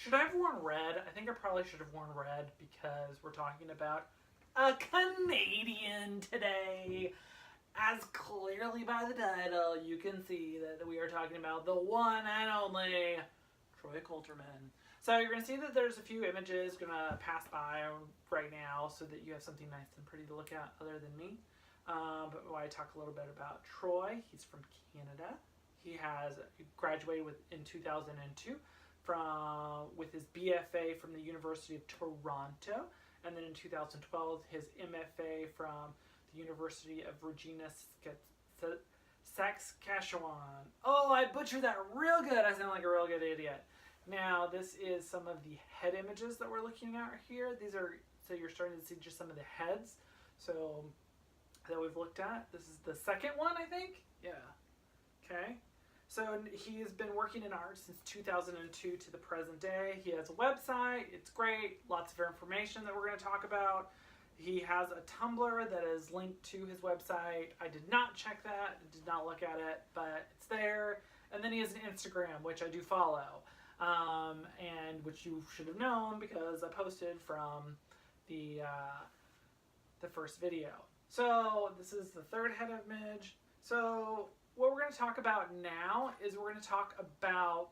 Should I have worn red? I think I probably should have worn red because we're talking about a Canadian today. As clearly by the title, you can see that we are talking about the one and only Troy Culterman. So you're going to see that there's a few images going to pass by right now so that you have something nice and pretty to look at other than me. But I talk a little bit about Troy. He's from Canada. He graduated in 2002 with his BFA from the University of Toronto, and then in 2012 his MFA from the University of Regina, Saskatchewan. Oh, I butchered that real good. I sound like a real good idiot. Now, this is some of the head images that we're looking at here. So you're starting to see just some of the heads that we've looked at. This is the second one, I think. Yeah. Okay. So he has been working in art since 2002 to the present day. He has a website. It's great. Lots of information that we're going to talk about. He has a Tumblr that is linked to his website. I did not check that. I did not look at it, but it's there. And then he has an Instagram, which I do follow, and which you should have known because I posted from the first video. So this is the third head image. So what we're going to talk about now is we're going to talk about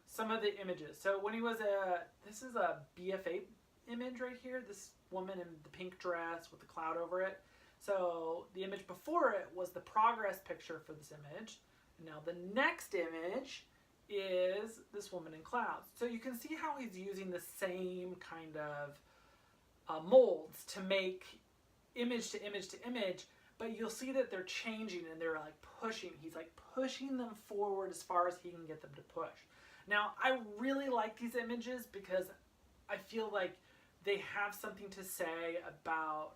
some of the images. So when he was this is a BFA image right here, this woman in the pink dress with the cloud over it. So the image before it was the progress picture for this image. And now the next image is this woman in clouds. So you can see how he's using the same kind of molds to make image to image to image, but you'll see that they're changing and they're like pushing. He's like pushing them forward as far as he can get them to push. Now, I really like these images because I feel like they have something to say about,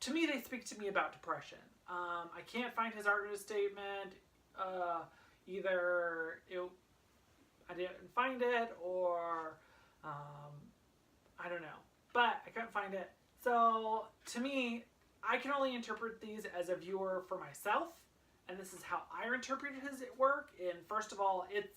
to me, they speak to me about depression. I can't find his artist statement. Either I didn't find it or I don't know, but I couldn't find it. So to me, I can only interpret these as a viewer for myself, and this is how I interpreted his work. And first of all, it's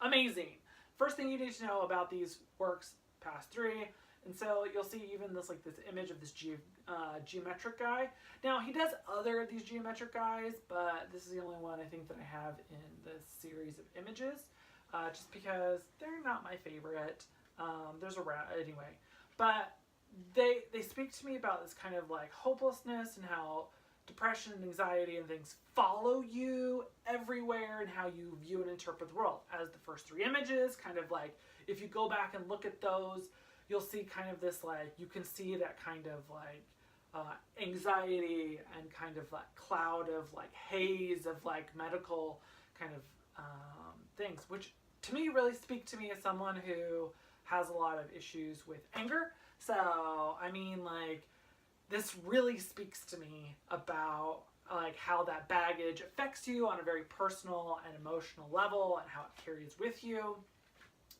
amazing. First thing you need to know about these works, past three. And so you'll see even this image of this geometric guy. Now he does other of these geometric guys, but this is the only one I think that I have in this series of images, just because they're not my favorite. There's a rat anyway, but they speak to me about this kind of like hopelessness and how depression and anxiety and things follow you everywhere and how you view and interpret the world. As the first three images, kind of like if you go back and look at those, you'll see kind of this like, you can see that kind of like anxiety and kind of like cloud of like haze of like medical kind of things, which to me really speak to me as someone who has a lot of issues with anger. So, I mean, like, this really speaks to me about like how that baggage affects you on a very personal and emotional level and how it carries with you.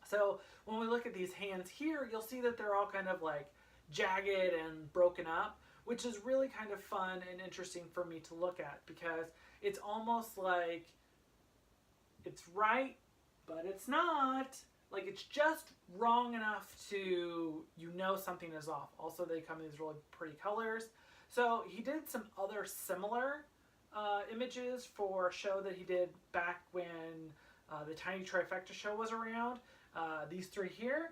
So when we look at these hands here, you'll see that they're all kind of like jagged and broken up, which is really kind of fun and interesting for me to look at because it's almost like it's right, but it's not. Like, it's just wrong enough to, you know, something is off. Also, they come in these really pretty colors. So he did some other similar images for a show that he did back when the Tiny Trifecta show was around. These three here.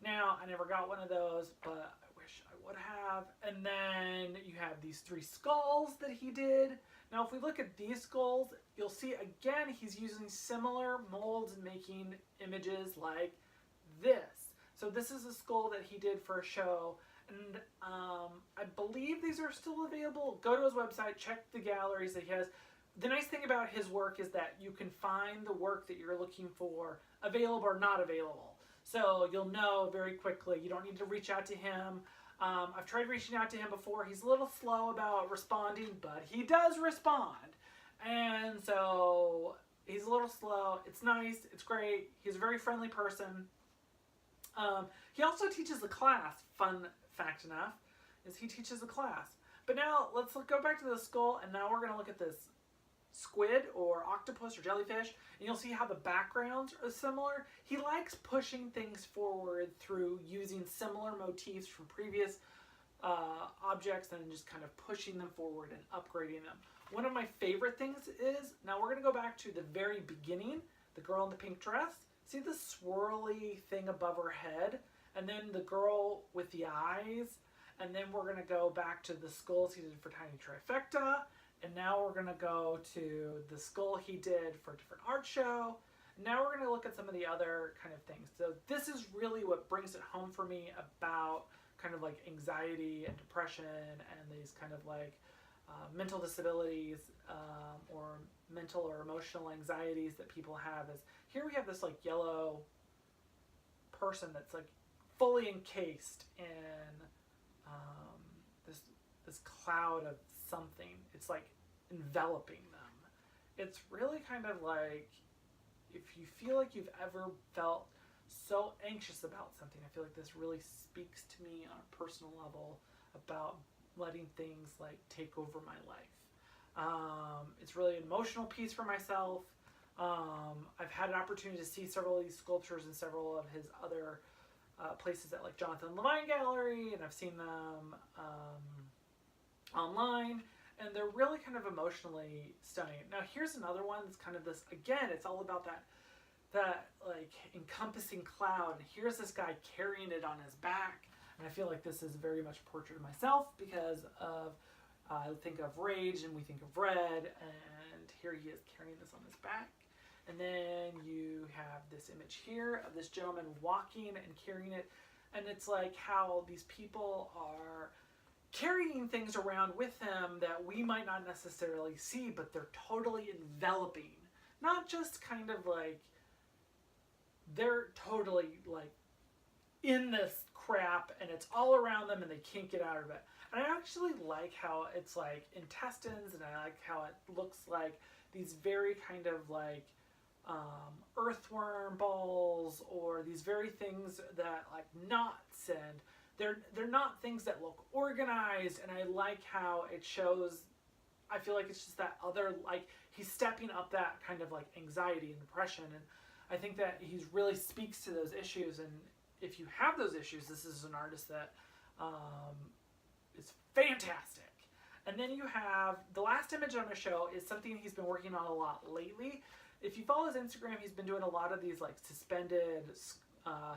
Now, I never got one of those, but I wish I would have. And then you have these three skulls that he did. Now, if we look at these skulls, you'll see, again, he's using similar molds and making images like this. So this is a skull that he did for a show, and I believe these are still available. Go to his website, check the galleries that he has. The nice thing about his work is that you can find the work that you're looking for available or not available. So you'll know very quickly. You don't need to reach out to him. I've tried reaching out to him before. He's a little slow about responding, but he does respond. And so he's a little slow. It's nice. It's great. He's a very friendly person. He also teaches a class. Fun fact enough is he teaches a class. But now let's go back to the skull, and now we're going to look at this squid or octopus or jellyfish, and you'll see how the backgrounds are similar. He likes pushing things forward through using similar motifs from previous objects and just kind of pushing them forward and upgrading them. One of my favorite things is, now we're going to go back to the very beginning, the girl in the pink dress. See the swirly thing above her head? And then the girl with the eyes. And then we're going to go back to the skulls he did for Tiny Trifecta. And now we're going to go to the skull he did for a different art show. Now we're going to look at some of the other kind of things. So this is really what brings it home for me about kind of like anxiety and depression and these kind of like mental disabilities or mental or emotional anxieties that people have. Is here we have this like yellow person that's like fully encased in this cloud of something. It's like enveloping them. It's really kind of like, if you feel like you've ever felt so anxious about something, I feel like this really speaks to me on a personal level about letting things like take over my life. It's really an emotional piece for myself. I've had an opportunity to see several of these sculptures in several of his other places at like Jonathan Levine Gallery, and I've seen them online, and they're really kind of emotionally stunning. Now here's another one that's kind of this, again, it's all about that like encompassing cloud, and here's this guy carrying it on his back, and I feel like this is very much a portrait of myself because of I think of rage and we think of red, and here he is carrying this on his back. And then you have this image here of this gentleman walking and carrying it, and it's like how these people are carrying things around with them that we might not necessarily see, but they're totally enveloping. Not just kind of like, they're totally like in this crap and it's all around them and they can't get out of it. And I actually like how it's like intestines, and I like how it looks like these very kind of like earthworm balls, or these very things that like knots, and they're not things that look organized. And I like how it shows, I feel like it's just that other, like he's stepping up that kind of like anxiety and depression, and I think that he really speaks to those issues. And if you have those issues, this is an artist that is fantastic. And then you have the last image I'm going to show is something he's been working on a lot lately. If you follow his Instagram, he's been doing a lot of these like suspended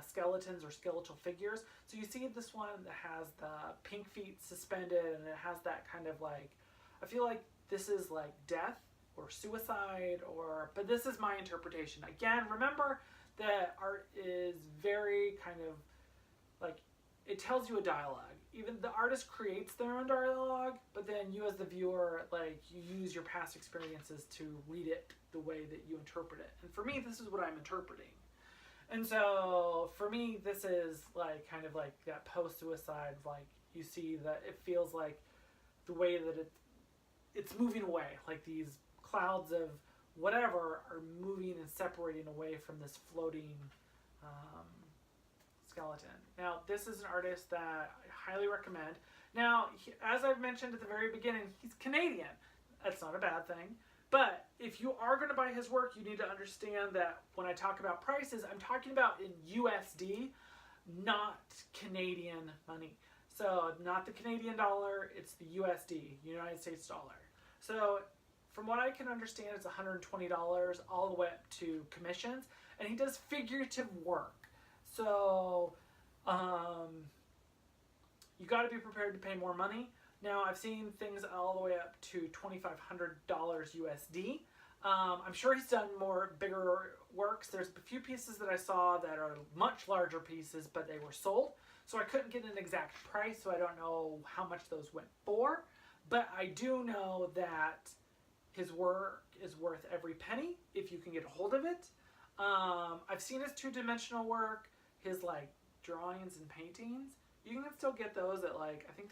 skeletons or skeletal figures. So you see this one that has the pink feet suspended, and it has that kind of like, I feel like this is like death or suicide, or, but this is my interpretation. Again, remember that art is very kind of like, it tells you a dialogue. Even the artist creates their own dialogue, but then you as the viewer, like you use your past experiences to read it the way that you interpret it. And for me, this is what I'm interpreting. And so for me, this is like kind of like that post-suicide, like you see that it feels like the way that it's moving away, like these clouds of whatever are moving and separating away from this floating skeleton. Now, this is an artist that I highly recommend. Now, as I've mentioned at the very beginning, he's Canadian. That's not a bad thing. But if you are going to buy his work, you need to understand that when I talk about prices, I'm talking about in USD, not Canadian money. So not the Canadian dollar, it's the USD, United States dollar. So from what I can understand, it's $120 all the way up to commissions. And he does figurative work. So you got to be prepared to pay more money. Now, I've seen things all the way up to $2,500 USD. I'm sure he's done more bigger works. There's a few pieces that I saw that are much larger pieces, but they were sold. So I couldn't get an exact price, so I don't know how much those went for. But I do know that his work is worth every penny if you can get a hold of it. I've seen his two-dimensional work, his like drawings and paintings. You can still get those at like, I think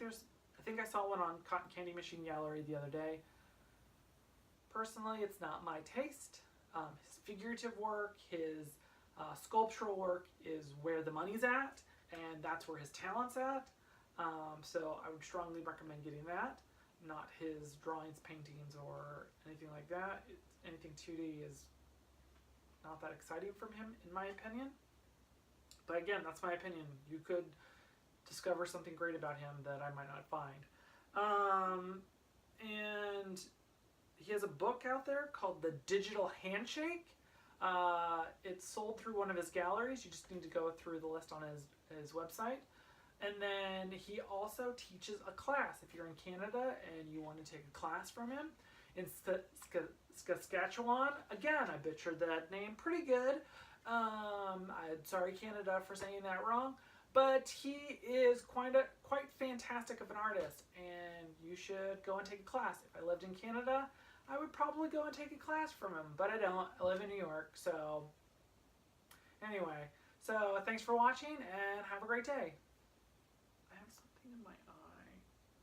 I saw one on Cotton Candy Machine Gallery the other day. Personally, it's not my taste. His figurative work, his sculptural work is where the money's at, and that's where his talent's at. So I would strongly recommend getting that. not his drawings, paintings, or anything like that. Anything 2D is not that exciting from him, in my opinion. But again, that's my opinion. You could discover something great about him that I might not find. And he has a book out there called The Digital Handshake. It's sold through one of his galleries. You just need to go through the list on his website. And then he also teaches a class. If you're in Canada and you want to take a class from him in Saskatchewan, again, I butchered that name pretty good. I'm sorry, Canada, for saying that wrong. But he is quite fantastic of an artist, and you should go and take a class. If I lived in Canada, I would probably go and take a class from him, but I don't. I live in New York, so anyway. So thanks for watching, and have a great day.